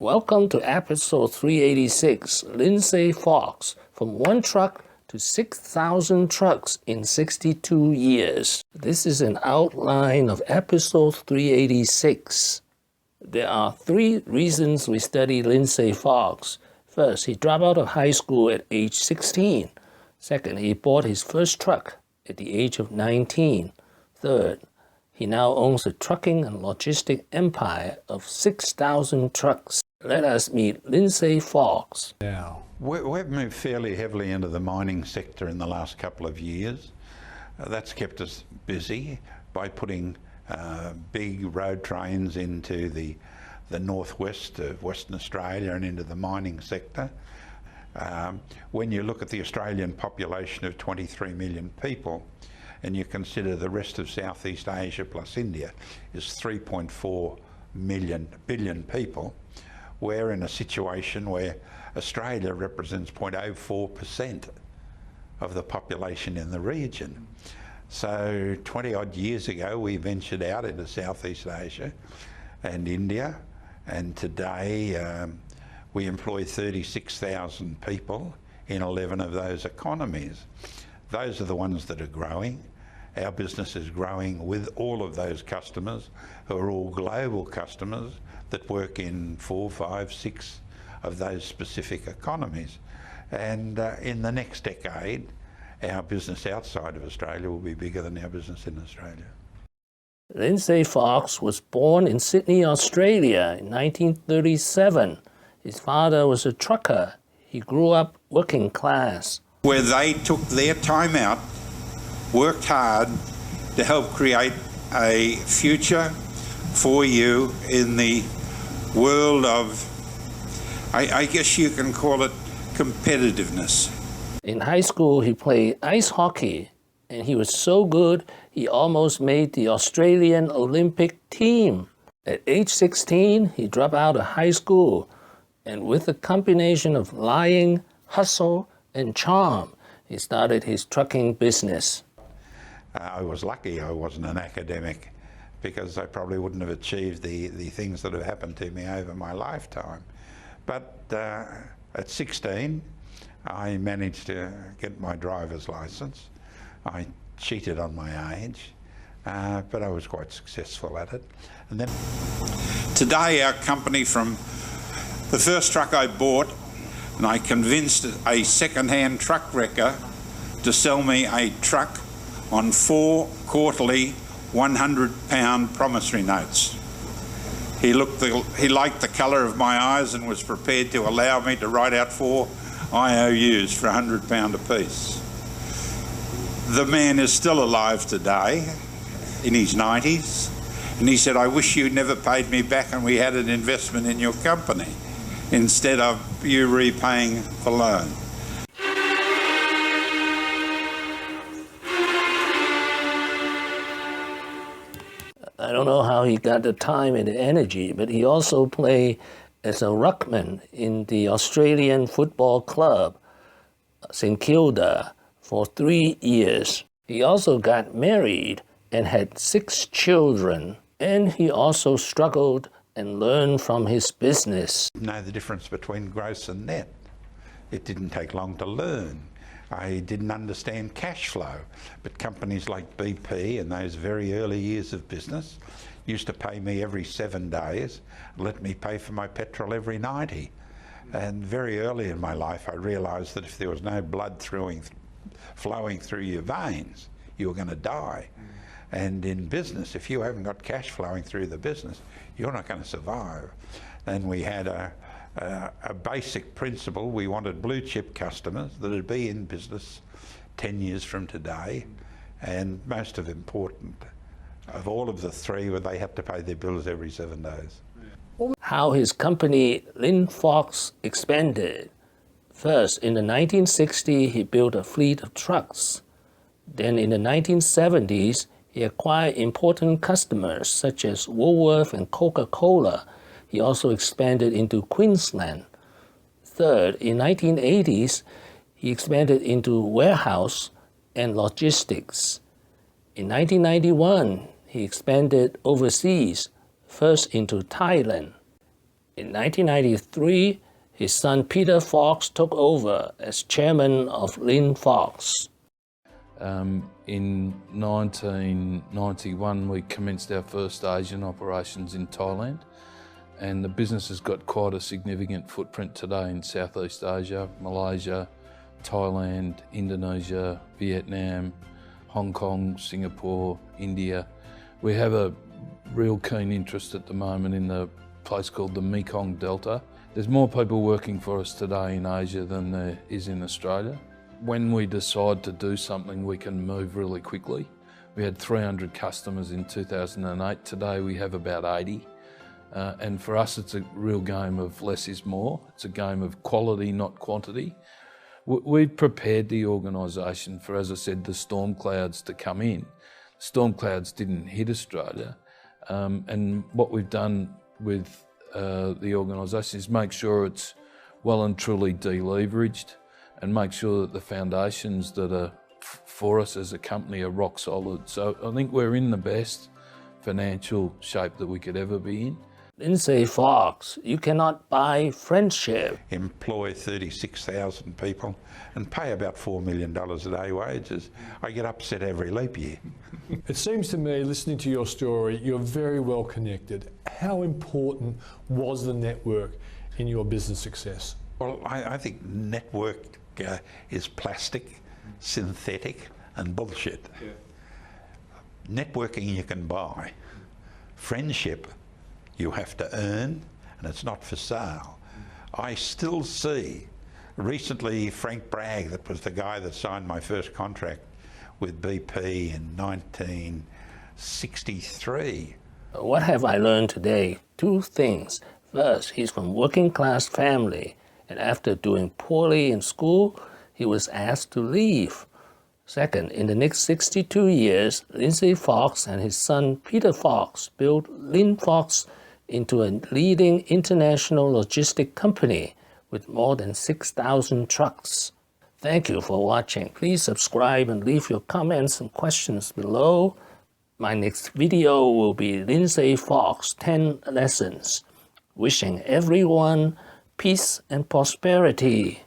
Welcome to episode 386, Lindsay Fox, from one truck to 6,000 trucks in 62 years. This is an outline of episode 386. There are 3 reasons we study Lindsay Fox. First, he dropped out of high school at age 16. Second, he bought his first truck at the age of 19. Third, he now owns a trucking and logistic empire of 6,000 trucks. Let us meet Lindsay Fox. Yeah. We've moved fairly heavily into the mining sector in the last couple of years. That's kept us busy by putting big road trains into the northwest of Western Australia and into the mining sector. When you look at the Australian population of 23 million people, and you consider the rest of Southeast Asia plus India is 3.4 billion people, we're in a situation where Australia represents 0.04% of the population in the region. So 20 odd years ago we ventured out into Southeast Asia and India, and today we employ 36,000 people in 11 of those economies. Those are the ones that are growing. Our business is growing with all of those customers who are all global customers that work in 4, 5, 6 of those specific economies. And in the next decade, our business outside of Australia will be bigger than our business in Australia. Lindsay Fox was born in Sydney, Australia in 1937. His father was a trucker. He grew up working class. Where they took their time out, worked hard to help create a future for you in the world of, I guess you can call it competitiveness. In high school, he played ice hockey, and he was so good, he almost made the Australian Olympic team. At age 16, he dropped out of high school, and with a combination of lying, hustle, and charm, he started his trucking business. I was lucky I wasn't an academic, because I probably wouldn't have achieved the things that have happened to me over my lifetime. But at 16, I managed to get my driver's license. I cheated on my age, but I was quite successful at it. And then today, our company, from the first truck I bought, and I convinced a second-hand truck wrecker to sell me a truck on 4 quarterly 100-pound promissory notes. He liked the colour of my eyes and was prepared to allow me to write out 4 IOUs for £100 apiece. The man is still alive today, in his 90s, and he said, "I wish you never paid me back and we had an investment in your company instead of you repaying the loan." I don't know how he got the time and the energy, but he also played as a ruckman in the Australian football club, St Kilda, for 3 years. He also got married and had 6 children, and he also struggled and learned from his business. Know the difference between gross and net. It didn't take long to learn. I didn't understand cash flow, but companies like BP in those very early years of business used to pay me every 7 days, let me pay for my petrol every 90. And very early in my life I realised that if there was no blood flowing through your veins, you were going to die. And in business, if you haven't got cash flowing through the business, you're not going to survive. And we had a basic principle. We wanted blue chip customers that would be in business 10 years from today, and most important of all of the 3 were they had to pay their bills every 7 days. How his company LinFox expanded. First, in the 1960s, he built a fleet of trucks. Then in the 1970s, he acquired important customers such as Woolworth and Coca-Cola. He also expanded into Queensland. Third, in 1980s, he expanded into warehouse and logistics. In 1991, he expanded overseas, first into Thailand. In 1993, his son Peter Fox took over as chairman of LinFox. In 1991, we commenced our first Asian operations in Thailand, and the business has got quite a significant footprint today in Southeast Asia, Malaysia, Thailand, Indonesia, Vietnam, Hong Kong, Singapore, India. We have a real keen interest at the moment in the place called the Mekong Delta. There's more people working for us today in Asia than there is in Australia. When we decide to do something, we can move really quickly. We had 300 customers in 2008. Today we have about 80. And for us, it's a real game of less is more. It's a game of quality, not quantity. We've prepared the organisation for, as I said, the storm clouds to come in. Storm clouds didn't hit Australia. And what we've done with the organisation is make sure it's well and truly deleveraged, and make sure that the foundations that are for us as a company are rock solid. So I think we're in the best financial shape that we could ever be in. Lindsay Fox, you cannot buy friendship. Employ 36,000 people and pay about $4 million a day wages. I get upset every leap year. It seems to me, listening to your story, you're very well connected. How important was the network in your business success? Well, I think network is plastic, synthetic and bullshit. Yeah. Networking you can buy. Friendship you have to earn, and it's not for sale. I still see, recently Frank Bragg, that was the guy that signed my first contract with BP in 1963. What have I learned today? Two things. First, he's from working class family, and after doing poorly in school, he was asked to leave. Second, in the next 62 years, Lindsay Fox and his son Peter Fox built LinFox into a leading international logistic company with more than 6,000 trucks. Thank you for watching. Please subscribe and leave your comments and questions below. My next video will be Lindsay Fox 10 lessons. Wishing everyone peace and prosperity.